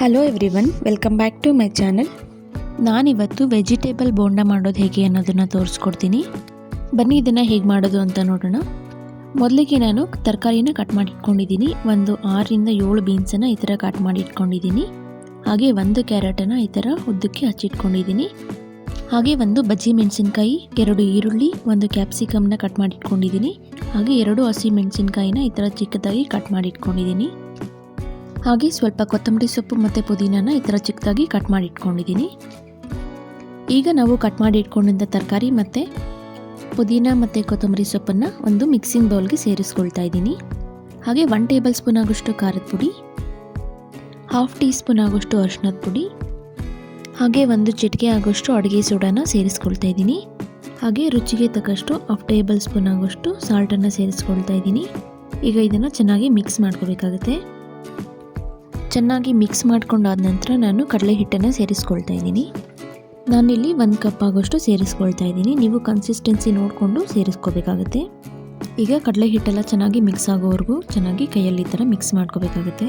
Hello everyone, welcome back to my channel. ನಾನಿವತ್ತು vegetable bonda ಮಾಡೋದು ಹೇಗೆ ಅನ್ನೋದನ್ನು ತೋರಿಸ್ಕೊಡ್ತೀನಿ. ಬನ್ನಿ ಇದನ್ನು ಹೇಗೆ ಮಾಡೋದು ಅಂತ ನೋಡೋಣ. ಮೊದಲಿಗೆ ನಾನು ತರಕಾರಿನ ಕಟ್ ಮಾಡಿ ಇಟ್ಕೊಂಡಿದ್ದೀನಿ. ಒಂದು 6-7 ಬೀನ್ಸನ್ನು ಈ ಥರ ಕಟ್ ಮಾಡಿ ಇಟ್ಕೊಂಡಿದ್ದೀನಿ. ಹಾಗೆ ಒಂದು ಕ್ಯಾರೆಟನ್ನು ಈ ಥರ ಉದ್ದಕ್ಕೆ ಹಚ್ಚಿಟ್ಕೊಂಡಿದ್ದೀನಿ. ಹಾಗೆ ಒಂದು ಬಜ್ಜಿ ಮೆಣಸಿನ್ಕಾಯಿ, 2 ಈರುಳ್ಳಿ, ಒಂದು ಕ್ಯಾಪ್ಸಿಕಮ್ನ ಕಟ್ ಮಾಡಿ ಇಟ್ಕೊಂಡಿದ್ದೀನಿ. ಹಾಗೆ 2 ಹಸಿ ಮೆಣಸಿನ್ಕಾಯಿನ ಈ ಥರ ಚಿಕ್ಕದಾಗಿ ಕಟ್ ಮಾಡಿ ಇಟ್ಕೊಂಡಿದ್ದೀನಿ. ಹಾಗೆ ಸ್ವಲ್ಪ ಕೊತ್ತಂಬರಿ ಸೊಪ್ಪು ಮತ್ತು ಪುದೀನಾನ ಈ ಥರ ಚಿಕ್ಕದಾಗಿ ಕಟ್ ಮಾಡಿ ಇಟ್ಕೊಂಡಿದ್ದೀನಿ. ಈಗ ನಾವು ಕಟ್ ಮಾಡಿ ಇಟ್ಕೊಂಡಿದ್ದ ತರಕಾರಿ ಮತ್ತು ಪುದೀನ ಮತ್ತು ಕೊತ್ತಂಬರಿ ಸೊಪ್ಪನ್ನು ಒಂದು ಮಿಕ್ಸಿಂಗ್ ಬೌಲ್ಗೆ ಸೇರಿಸ್ಕೊಳ್ತಾ ಇದ್ದೀನಿ. ಹಾಗೆ 1 ಟೇಬಲ್ ಸ್ಪೂನ್ ಆಗೋಷ್ಟು ಖಾರದ ಪುಡಿ, 1/2 ಟೀ ಸ್ಪೂನ್ ಆಗೋಷ್ಟು ಅರಿಶಿಣದ ಪುಡಿ, ಹಾಗೆ 1 ಚಿಟಿಕೆ ಆಗೋಷ್ಟು ಅಡುಗೆ ಸೋಡಾನ ಸೇರಿಸ್ಕೊಳ್ತಾ ಇದ್ದೀನಿ. ಹಾಗೆ ರುಚಿಗೆ ತಕ್ಕಷ್ಟು 1/2 ಟೇಬಲ್ ಸ್ಪೂನ್ ಆಗೋಷ್ಟು ಸಾಲ್ಟನ್ನು ಸೇರಿಸ್ಕೊಳ್ತಾ ಇದ್ದೀನಿ. ಈಗ ಇದನ್ನು ಚೆನ್ನಾಗಿ ಮಿಕ್ಸ್ ಮಾಡ್ಕೋಬೇಕಾಗುತ್ತೆ. ಚೆನ್ನಾಗಿ ಮಿಕ್ಸ್ ಮಾಡ್ಕೊಂಡಾದ ನಂತರ ನಾನು ಕಡಲೆ ಹಿಟ್ಟನ್ನು ಸೇರಿಸ್ಕೊಳ್ತಾ ಇದ್ದೀನಿ. ನಾನಿಲ್ಲಿ 1 ಕಪ್ ಆಗೋಷ್ಟು ಸೇರಿಸ್ಕೊಳ್ತಾ ಇದ್ದೀನಿ. ನೀವು ಕನ್ಸಿಸ್ಟೆನ್ಸಿ ನೋಡಿಕೊಂಡು ಸೇರಿಸ್ಕೋಬೇಕಾಗುತ್ತೆ. ಈಗ ಕಡಲೆ ಹಿಟ್ಟೆಲ್ಲ ಚೆನ್ನಾಗಿ ಮಿಕ್ಸ್ ಆಗೋವರೆಗೂ ಚೆನ್ನಾಗಿ ಕೈಯಲ್ಲಿ ಈ ಥರ ಮಿಕ್ಸ್ ಮಾಡ್ಕೋಬೇಕಾಗುತ್ತೆ.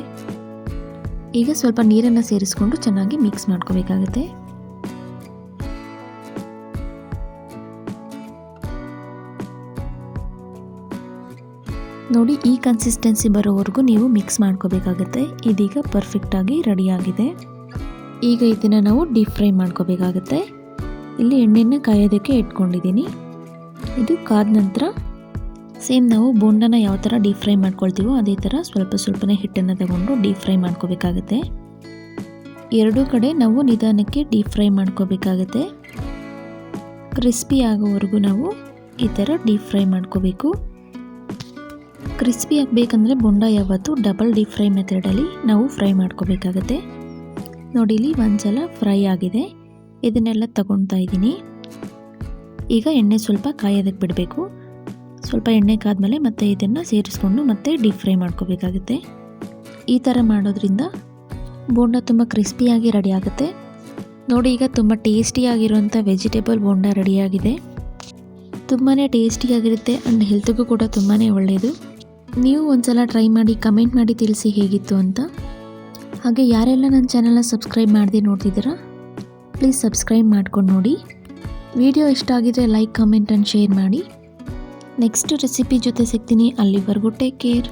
ಈಗ ಸ್ವಲ್ಪ ನೀರನ್ನು ಸೇರಿಸ್ಕೊಂಡು ಚೆನ್ನಾಗಿ ಮಿಕ್ಸ್ ಮಾಡ್ಕೋಬೇಕಾಗುತ್ತೆ. ನೋಡಿ, ಈ ಕನ್ಸಿಸ್ಟೆನ್ಸಿ ಬರೋವರೆಗೂ ನೀವು ಮಿಕ್ಸ್ ಮಾಡ್ಕೋಬೇಕಾಗುತ್ತೆ. ಇದೀಗ ಪರ್ಫೆಕ್ಟಾಗಿ ರೆಡಿಯಾಗಿದೆ. ಈಗ ಇದನ್ನು ನಾವು ಡೀಪ್ ಫ್ರೈ ಮಾಡ್ಕೋಬೇಕಾಗುತ್ತೆ. ಇಲ್ಲಿ ಎಣ್ಣೆನ ಕಾಯೋದಕ್ಕೆ ಇಟ್ಕೊಂಡಿದ್ದೀನಿ. ಇದು ಕಾದ ನಂತರ ಸೇಮ್ ನಾವು ಬೋಂಡನ ಯಾವ ಥರ ಡೀಪ್ ಫ್ರೈ ಮಾಡ್ಕೊಳ್ತೀವೋ ಅದೇ ಥರ ಸ್ವಲ್ಪನೇ ಹಿಟ್ಟನ್ನು ತಗೊಂಡು ಡೀಪ್ ಫ್ರೈ ಮಾಡ್ಕೋಬೇಕಾಗುತ್ತೆ. 2 ಕಡೆ ನಾವು ನಿಧಾನಕ್ಕೆ ಡೀಪ್ ಫ್ರೈ ಮಾಡ್ಕೋಬೇಕಾಗುತ್ತೆ. ಕ್ರಿಸ್ಪಿ ಆಗೋವರೆಗೂ ನಾವು ಈ ಥರ ಡೀಪ್ ಫ್ರೈ ಮಾಡ್ಕೋಬೇಕು. ಕ್ರಿಸ್ಪಿ ಆಗಬೇಕಂದ್ರೆ ಬೋಂಡ ಯಾವತ್ತೂ ಡಬಲ್ ಡೀಪ್ ಫ್ರೈ ಮೆಥಡಲ್ಲಿ ನಾವು ಫ್ರೈ ಮಾಡ್ಕೋಬೇಕಾಗತ್ತೆ. ನೋಡಿ, ಇಲ್ಲಿ ಒಂದ್ಸಲ ಫ್ರೈ ಆಗಿದೆ. ಇದನ್ನೆಲ್ಲ ತಗೊಳ್ತಾ ಇದ್ದೀನಿ. ಈಗ ಎಣ್ಣೆ ಸ್ವಲ್ಪ ಕಾಯೋದಕ್ಕೆ ಬಿಡಬೇಕು. ಸ್ವಲ್ಪ ಎಣ್ಣೆ ಕಾದ್ಮೇಲೆ ಮತ್ತೆ ಇದನ್ನು ಸೇರಿಸ್ಕೊಂಡು ಮತ್ತೆ ಡೀಪ್ ಫ್ರೈ ಮಾಡ್ಕೋಬೇಕಾಗುತ್ತೆ. ಈ ಥರ ಮಾಡೋದ್ರಿಂದ ಬೋಂಡ ತುಂಬ ಕ್ರಿಸ್ಪಿಯಾಗಿ ರೆಡಿ ಆಗುತ್ತೆ. ನೋಡಿ, ಈಗ ತುಂಬ ಟೇಸ್ಟಿಯಾಗಿರುವಂಥ ವೆಜಿಟೇಬಲ್ ಬೋಂಡ ರೆಡಿಯಾಗಿದೆ. ತುಂಬಾ ಟೇಸ್ಟಿಯಾಗಿರುತ್ತೆ ಆ್ಯಂಡ್ ಹೆಲ್ತ್ಗೂ ಕೂಡ ತುಂಬಾ ಒಳ್ಳೆಯದು. ನೀವು ಒಂದ್ಸಲ ಟ್ರೈ ಮಾಡಿ ಕಮೆಂಟ್ ಮಾಡಿ ತಿಳಿಸಿ ಹೇಗಿತ್ತು ಅಂತ. ಹಾಗೆ ಯಾರೆಲ್ಲ ನನ್ನ ಚಾನಲ್ನ ಸಬ್ಸ್ಕ್ರೈಬ್ ಮಾಡದೆ ನೋಡ್ತಿದ್ದೀರಾ, ಪ್ಲೀಸ್ ಸಬ್ಸ್ಕ್ರೈಬ್ ಮಾಡ್ಕೊಂಡು ನೋಡಿ. ವಿಡಿಯೋ ಇಷ್ಟ ಆಗಿದ್ರೆ ಲೈಕ್, ಕಮೆಂಟ್ ಆ್ಯಂಡ್ ಶೇರ್ ಮಾಡಿ. ನೆಕ್ಸ್ಟ್ ರೆಸಿಪಿ ಜೊತೆ ಸಿಗ್ತೀನಿ. ಅಲ್ಲಿವರೆಗೂ ಟೇಕ್ ಕೇರ್.